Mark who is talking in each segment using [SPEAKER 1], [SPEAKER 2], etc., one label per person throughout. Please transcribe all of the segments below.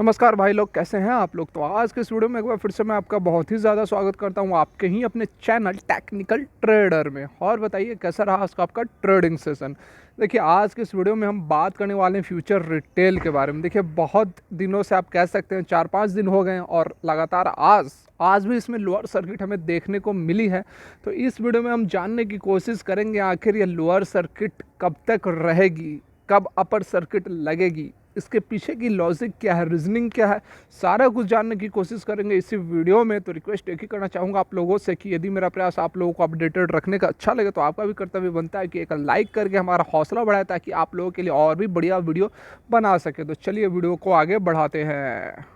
[SPEAKER 1] नमस्कार भाई लोग, कैसे हैं आप लोग। तो आज के इस वीडियो में एक बार फिर से मैं आपका बहुत ही ज़्यादा स्वागत करता हूं आपके ही अपने चैनल टेक्निकल ट्रेडर में। और बताइए कैसा रहा आज का आपका ट्रेडिंग सेशन। देखिए आज के इस वीडियो में हम बात करने वाले हैं फ्यूचर रिटेल के बारे में। देखिए बहुत दिनों से आप कह सकते हैं 4-5 दिन हो गए हैं और लगातार आज भी इसमें लोअर सर्किट हमें देखने को मिली है। तो इस वीडियो में हम जानने की कोशिश करेंगे आखिर ये लोअर सर्किट कब तक रहेगी, कब अपर सर्किट लगेगी, इसके पीछे की लॉजिक क्या है, रीजनिंग क्या है, सारा कुछ जानने की कोशिश करेंगे इसी वीडियो में। तो रिक्वेस्ट एक ही करना चाहूँगा आप लोगों से कि यदि मेरा प्रयास आप लोगों को अपडेटेड रखने का अच्छा लगे तो आपका भी कर्तव्य बनता है कि एक लाइक करके हमारा हौसला बढ़ाए ताकि आप लोगों के लिए और भी बढ़िया वीडियो बना सके। तो चलिए वीडियो को आगे बढ़ाते हैं।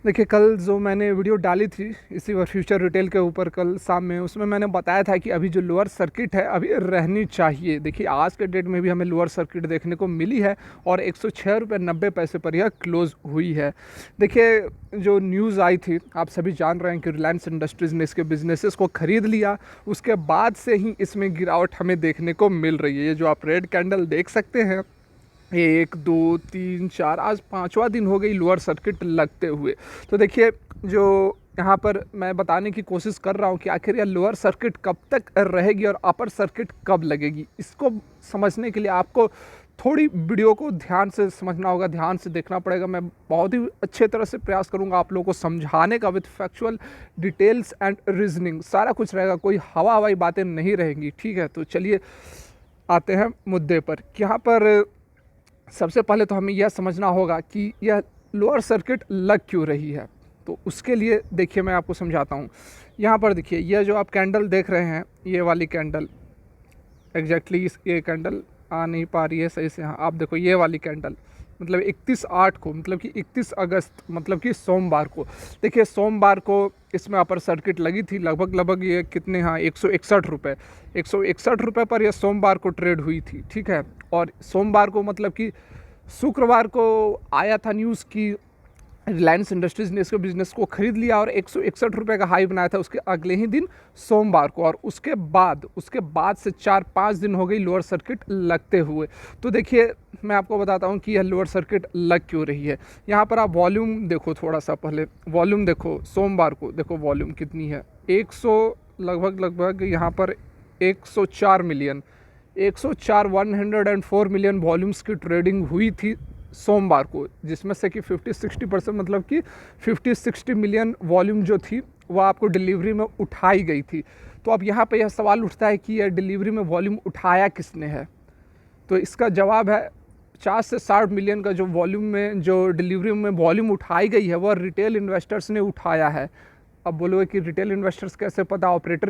[SPEAKER 1] देखिए कल जो मैंने वीडियो डाली थी इसी फ्यूचर रिटेल के ऊपर कल शाम में, उसमें मैंने बताया था कि अभी जो लोअर सर्किट है अभी रहनी चाहिए। देखिए आज के डेट में भी हमें लोअर सर्किट देखने को मिली है और 106 रुपये 90 पैसे पर यह क्लोज हुई है। देखिए जो न्यूज़ आई थी, आप सभी जान रहे हैं कि रिलायंस इंडस्ट्रीज़ ने इसके बिजनेसेस को ख़रीद लिया, उसके बाद से ही इसमें गिरावट हमें देखने को मिल रही है। ये जो आप रेड कैंडल देख सकते हैं, 1 2 3 4 आज 5वां दिन हो गई लोअर सर्किट लगते हुए। तो देखिए जो यहाँ पर मैं बताने की कोशिश कर रहा हूँ कि आखिर यह लोअर सर्किट कब तक रहेगी और अपर सर्किट कब लगेगी, इसको समझने के लिए आपको थोड़ी वीडियो को ध्यान से समझना होगा, ध्यान से देखना पड़ेगा। मैं बहुत ही अच्छे तरह से प्रयास करूँगा आप लोगों को समझाने का, with factual details and reasoning सारा कुछ रहेगा, कोई हवाई बातें नहीं रहेंगी। ठीक है, तो चलिए आते हैं मुद्दे पर। यहाँ पर सबसे पहले तो हमें यह समझना होगा कि यह लोअर सर्किट लग क्यों रही है। तो उसके लिए देखिए मैं आपको समझाता हूँ। यहाँ पर देखिए यह जो आप कैंडल देख रहे हैं, ये वाली कैंडल एग्जैक्टली ये कैंडल आ नहीं पा रही है सही से। हाँ आप देखो ये वाली कैंडल मतलब 31/8 को, मतलब कि 31 अगस्त मतलब कि सोमवार को। देखिए सोमवार को इसमें अपर सर्किट लगी थी लगभग ये कितने, हाँ 161 रुपये, 161 रुपये पर यह सोमवार को ट्रेड हुई थी। ठीक है, और सोमवार को मतलब कि शुक्रवार को आया था न्यूज़ की रिलायंस इंडस्ट्रीज़ ने इसके बिज़नेस को ख़रीद लिया और 161 रुपये का हाई बनाया था उसके अगले ही दिन सोमवार को। और उसके बाद से 4-5 दिन हो गई लोअर सर्किट लगते हुए। तो देखिए मैं आपको बताता हूँ कि यह लोअर सर्किट लग क्यों रही है। यहाँ पर आप वॉल्यूम देखो, थोड़ा सा पहले वॉल्यूम देखो, सोमवार को देखो वॉल्यूम कितनी है, 100 लगभग यहाँ पर 104 मिलियन, 104 मिलियन वॉल्यूम्स की ट्रेडिंग हुई थी सोमवार को, जिसमें से कि 50-60% मतलब कि 50-60 मिलियन वॉल्यूम जो थी वह आपको डिलीवरी में उठाई गई थी। तो अब यहाँ पे यह सवाल उठता है कि यह डिलीवरी में वॉल्यूम उठाया किसने है। तो इसका जवाब है 50 से 60 मिलियन का जो वॉल्यूम में जो डिलीवरी में वॉल्यूम उठाई गई है वह रिटेल इन्वेस्टर्स ने उठाया है। अब बोलोगे कि रिटेल इन्वेस्टर्स कैसे पता, ऑपरेटर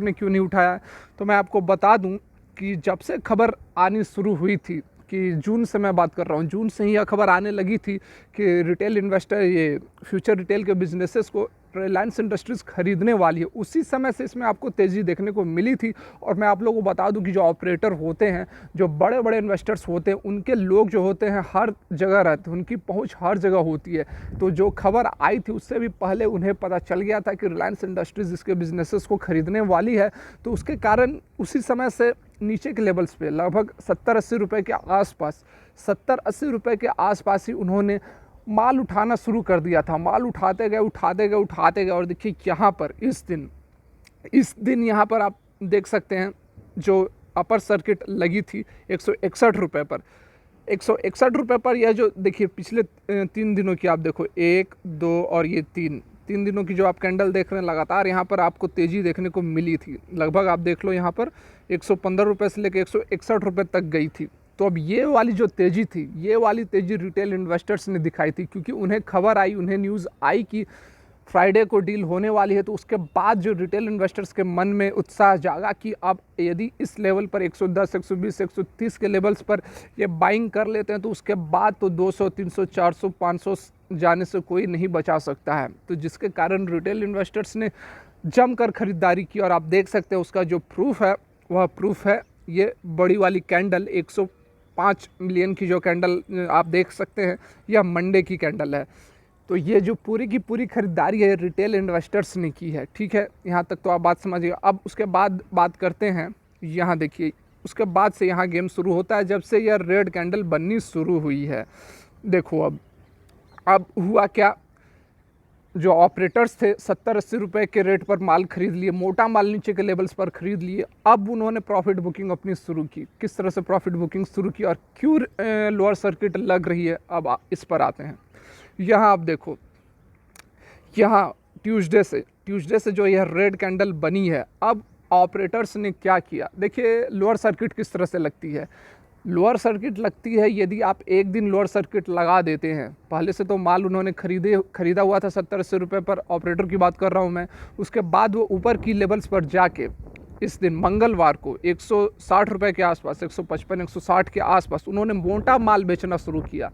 [SPEAKER 1] ने क्यों नहीं उठाया। तो मैं आपको बता दूं कि जब से खबर आनी शुरू हुई थी, कि जून से मैं बात कर रहा हूँ, जून से ही यह खबर आने लगी थी कि रिटेल इन्वेस्टर ये फ्यूचर रिटेल के बिजनेसेस को रिलायंस इंडस्ट्रीज़ खरीदने वाली है, उसी समय से इसमें आपको तेज़ी देखने को मिली थी। और मैं आप लोगों को बता दूं कि जो ऑपरेटर होते हैं, जो बड़े बड़े इन्वेस्टर्स होते हैं, उनके लोग जो होते हैं हर जगह रहते हैं, उनकी पहुंच हर जगह होती है। तो जो खबर आई थी उससे भी पहले उन्हें पता चल गया था कि रिलायंस इंडस्ट्रीज़ इसके बिजनेसेस को खरीदने वाली है। तो उसके कारण उसी समय से नीचे के लेवल्स पे लगभग 70-80 रुपये के आसपास, 70-80 रुपये के आसपास ही उन्होंने माल उठाना शुरू कर दिया था। माल उठाते गए और देखिए यहाँ पर इस दिन यहाँ पर आप देख सकते हैं जो अपर सर्किट लगी थी 161 रुपये पर, 161 रुपये पर यह जो देखिए पिछले 3 दिनों की आप देखो, 1 2 और ये 3 दिनों की जो आप कैंडल देख रहे हैं, लगातार यहाँ पर आपको तेज़ी देखने को मिली थी। लगभग आप देख लो यहाँ पर 115 रुपये से लेकर 161 रुपये तक गई थी। तो अब ये वाली जो तेज़ी थी, ये वाली तेज़ी रिटेल इन्वेस्टर्स ने दिखाई थी, क्योंकि उन्हें खबर आई, उन्हें न्यूज़ आई कि फ्राइडे को डील होने वाली है। तो उसके बाद जो रिटेल इन्वेस्टर्स के मन में उत्साह जागा कि अब यदि इस लेवल पर 110, 120, 130 के लेवल्स पर ये बाइंग कर लेते हैं तो उसके बाद तो 200, 300, 400, 500 जाने से कोई नहीं बचा सकता है। तो जिसके कारण रिटेल इन्वेस्टर्स ने जमकर खरीदारी की। और आप देख सकते हैं उसका जो प्रूफ है वह प्रूफ है ये बड़ी वाली कैंडल, 105 मिलियन की जो कैंडल आप देख सकते हैं, यह मंडे की कैंडल है। तो ये जो पूरी की पूरी खरीदारी है रिटेल इन्वेस्टर्स ने की है। ठीक है, यहाँ तक तो आप बात समझिए। अब उसके बाद बात करते हैं, यहाँ देखिए उसके बाद से यहाँ गेम शुरू होता है जब से यह रेड कैंडल बननी शुरू हुई है। देखो अब अब हुआ क्या, जो ऑपरेटर्स थे 70-80 रुपए के रेट पर माल खरीद लिए, मोटा माल नीचे के लेवल्स पर खरीद लिए। अब उन्होंने प्रॉफिट बुकिंग अपनी शुरू की। किस तरह से प्रॉफिट बुकिंग शुरू की और क्यों लोअर सर्किट लग रही है, अब इस पर आते हैं। यहाँ आप देखो, यहाँ ट्यूसडे से जो यह रेड कैंडल बनी है, अब ऑपरेटर्स ने क्या किया, देखिए लोअर सर्किट किस तरह से लगती है। लोअर सर्किट लगती है यदि आप एक दिन लोअर सर्किट लगा देते हैं। पहले से तो माल उन्होंने खरीदा हुआ था 70-80 रुपये पर, ऑपरेटर की बात कर रहा हूँ मैं। उसके बाद वो ऊपर की लेवल्स पर जाके इस दिन मंगलवार को 160 रुपये के आसपास, 155-160 के आसपास उन्होंने मोटा माल बेचना शुरू किया।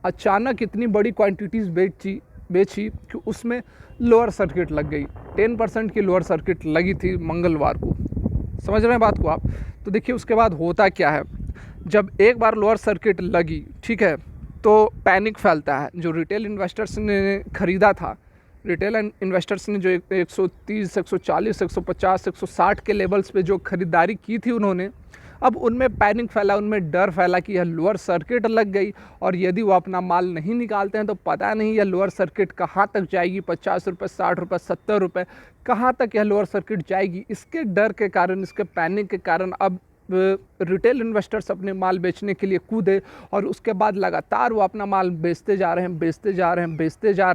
[SPEAKER 1] अचानक इतनी बड़ी क्वान्टिटीज़ बेची कि उसमें लोअर सर्किट लग गई। 10% की लोअर सर्किट लगी थी मंगलवार को। समझ रहे हैं बात को आप। तो देखिए उसके बाद होता क्या है, जब एक बार लोअर सर्किट लगी, ठीक है, तो पैनिक फैलता है। जो रिटेल इन्वेस्टर्स ने ख़रीदा था, रिटेल इन्वेस्टर्स ने जो 130, 140, 150, 160 के लेवल्स पे जो ख़रीदारी की थी उन्होंने, अब उनमें पैनिक फैला, उनमें डर फैला कि यह लोअर सर्किट लग गई और यदि वो अपना माल नहीं निकालते हैं तो पता नहीं यह लोअर सर्किट कहाँ तक जाएगी, 50 रुपये, 60 रुपये, 70 रुपये, कहाँ तक यह लोअर सर्किट जाएगी। इसके डर के कारण, इसके पैनिक के कारण अब रिटेल इन्वेस्टर्स अपने माल बेचने के लिए कूदे और उसके बाद लगातार वो अपना माल बेचते जा रहे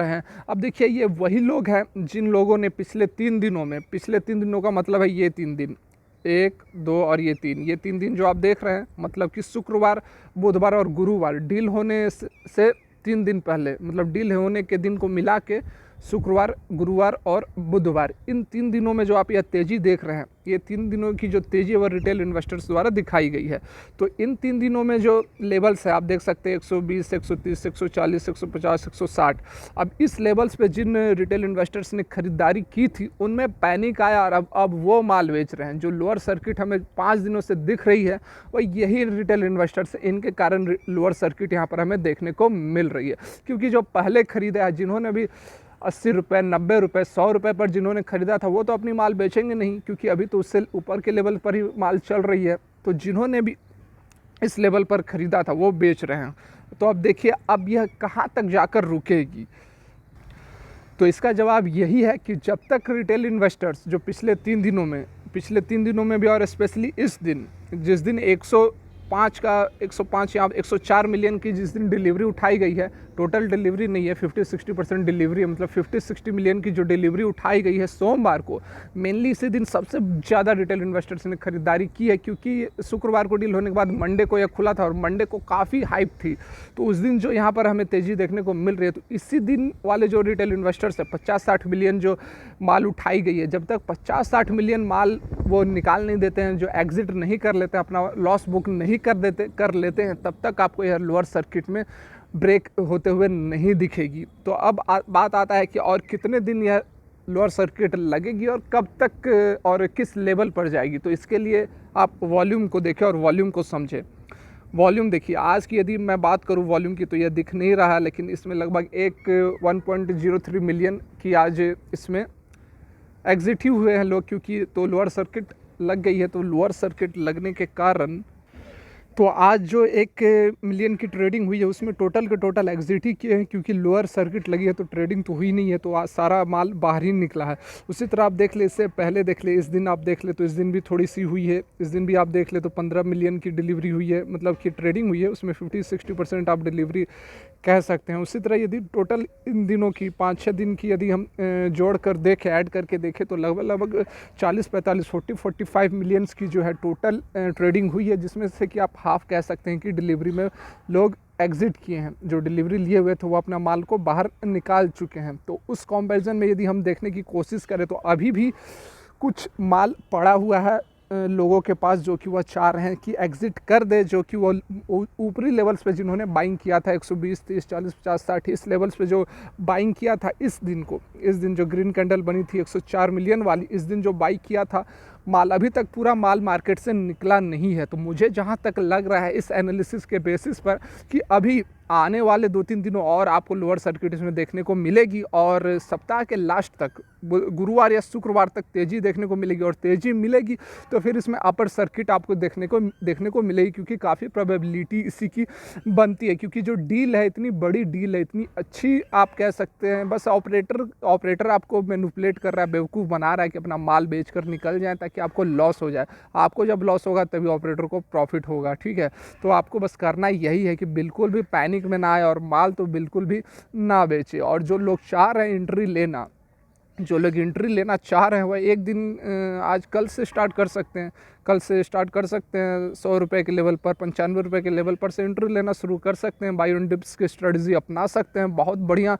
[SPEAKER 1] हैं। अब देखिए ये वही लोग हैं जिन लोगों ने पिछले 3 दिनों का मतलब है ये 3 दिन, 1, 2 और ये 3 दिन जो आप देख रहे हैं, मतलब कि शुक्रवार, बुधवार और गुरुवार डील होने से 3 दिन पहले, मतलब डील होने के दिन को मिला के शुक्रवार, गुरुवार और बुधवार, इन 3 दिनों में जो आप यह तेज़ी देख रहे हैं, ये 3 दिनों की जो तेज़ी है वह रिटेल इन्वेस्टर्स द्वारा दिखाई गई है। तो इन 3 दिनों में जो लेवल्स है आप देख सकते हैं, 120, 130, 140, 150, 160। अब इस लेवल्स पे जिन रिटेल इन्वेस्टर्स ने खरीदारी की थी उनमें पैनिक आया और अब वो माल बेच रहे हैं। जो लोअर सर्किट हमें 5 दिनों से दिख रही है वह यही रिटेल इन्वेस्टर्स, इनके कारण लोअर सर्किट यहाँ पर हमें देखने को मिल रही है। क्योंकि जो पहले खरीदा है, जिन्होंने भी 80 रुपये, 90 रुपये, 100 रुपये पर जिन्होंने ख़रीदा था, वो तो अपनी माल बेचेंगे नहीं, क्योंकि अभी तो उससे ऊपर के लेवल पर ही माल चल रही है। तो जिन्होंने भी इस लेवल पर ख़रीदा था वो बेच रहे हैं। तो अब देखिए अब यह कहाँ तक जाकर रुकेगी। तो इसका जवाब यही है कि जब तक रिटेल इन्वेस्टर्स जो पिछले 3 दिनों में भी और स्पेशली इस दिन, जिस दिन 105 या 104 मिलियन की जिस दिन डिलीवरी उठाई गई है, टोटल डिलीवरी नहीं है, 50-60% डिलीवरी है, मतलब 50-60 मिलियन की जो डिलीवरी उठाई गई है सोमवार को, मेनली इसी दिन सबसे ज़्यादा रिटेल इन्वेस्टर्स ने खरीदारी की है। क्योंकि शुक्रवार को डील होने के बाद मंडे को यह खुला था और मंडे को काफ़ी हाइप थी, तो उस दिन जो यहाँ पर हमें तेज़ी देखने को मिल रही है। तो इसी दिन वाले जो रिटेल इन्वेस्टर्स है, 50-60 मिलियन जो माल उठाई गई है, जब तक 50-60 मिलियन माल वो निकाल नहीं देते हैं, जो एग्जिट नहीं कर लेते हैं, अपना लॉस बुक नहीं कर लेते हैं, तब तक आपको यह लोअर सर्किट में ब्रेक होते हुए नहीं दिखेगी। तो अब बात आता है कि और कितने दिन यह लोअर सर्किट लगेगी और कब तक और किस लेवल पर जाएगी। तो इसके लिए आप वॉल्यूम को देखें और वॉल्यूम को समझें। वॉल्यूम देखिए, आज की यदि मैं बात करूं वॉल्यूम की तो यह दिख नहीं रहा है, लेकिन इसमें लगभग 1.03 मिलियन की आज इसमें एग्जिट ही हुए हैं लोग, क्योंकि तो लोअर सर्किट लग गई है। तो लोअर सर्किट लगने के कारण तो आज जो 1 मिलियन की ट्रेडिंग हुई है उसमें टोटल के टोटल एग्जिट ही किए हैं, क्योंकि लोअर सर्किट लगी है तो ट्रेडिंग तो हुई नहीं है, तो आज सारा माल बाहर ही निकला है। उसी तरह आप देख ले, इससे पहले देख ले, इस दिन आप देख ले तो इस दिन भी थोड़ी सी हुई है, इस दिन भी आप देख ले तो 15 मिलियन की डिलीवरी हुई है, मतलब कि ट्रेडिंग हुई है, उसमें 50-60% आप डिलीवरी कह सकते हैं। उसी तरह यदि टोटल इन दिनों की 5-6 दिन की यदि हम जोड़ कर देखें, ऐड करके देखें, तो लगभग 40-45, 40-45 मिलियंस की जो है टोटल ट्रेडिंग हुई है, जिसमें से कि आप हाफ कह सकते हैं कि डिलीवरी में लोग एग्जिट किए हैं। जो डिलीवरी लिए हुए थे वो अपना माल को बाहर निकाल चुके हैं। तो उस कंपैरिजन में यदि हम देखने की कोशिश करें तो अभी भी कुछ माल पड़ा हुआ है लोगों के पास, जो कि वह चाह रहे हैं कि एग्जिट कर दे, जो कि वो ऊपरी लेवल्स पे जिन्होंने बाइंग किया था 120, 30, 40, 50, 60 इस लेवल्स पे जो बाइंग किया था, इस दिन जो ग्रीन कैंडल बनी थी 104 मिलियन वाली, इस दिन जो बाई किया था माल, अभी तक पूरा माल मार्केट से निकला नहीं है। तो मुझे जहाँ तक लग रहा है इस एनालिसिस के बेसिस पर कि अभी आने वाले 2-3 दिनों और आपको लोअर सर्किट इसमें देखने को मिलेगी और सप्ताह के लास्ट तक गुरुवार या शुक्रवार तक तेज़ी देखने को मिलेगी और तेज़ी मिलेगी तो फिर इसमें अपर सर्किट आपको देखने को मिलेगी, क्योंकि काफ़ी प्रोबेबिलिटी इसी की बनती है, क्योंकि जो डील है इतनी बड़ी डील है, इतनी अच्छी आप कह सकते हैं। बस ऑपरेटर आपको मैनिपुलेट कर रहा है, बेवकूफ़ बना रहा है कि अपना माल बेच कर निकल जाए ताकि आपको लॉस हो जाए। आपको जब लॉस होगा तभी ऑपरेटर को प्रॉफिट होगा, ठीक है। तो आपको बस करना यही है कि बिल्कुल भी पैनिक में ना आए और माल तो बिल्कुल भी ना बेचे। और जो लोग चाह रहे हैं एंट्री लेना चाह रहे हैं वह एक दिन आज कल से स्टार्ट कर सकते हैं। 100 रुपये के लेवल पर, 95 रुपये के लेवल पर से एंट्री लेना शुरू कर सकते हैं। बाय ऑन डिप्स की स्ट्रेटजी अपना सकते हैं। बहुत बढ़िया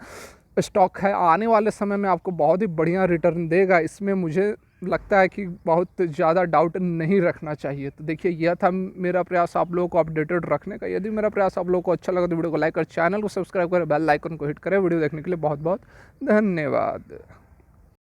[SPEAKER 1] स्टॉक है, आने वाले समय में आपको बहुत ही बढ़िया रिटर्न देगा। इसमें मुझे लगता है कि बहुत ज़्यादा डाउट नहीं रखना चाहिए। तो देखिए, यह था मेरा प्रयास आप लोगों को अपडेटेड रखने का। यदि मेरा प्रयास आप लोगों को अच्छा लगा तो वीडियो को लाइक और चैनल को सब्सक्राइब करें, बेल आइकन को हिट करें। वीडियो देखने के लिए बहुत बहुत धन्यवाद।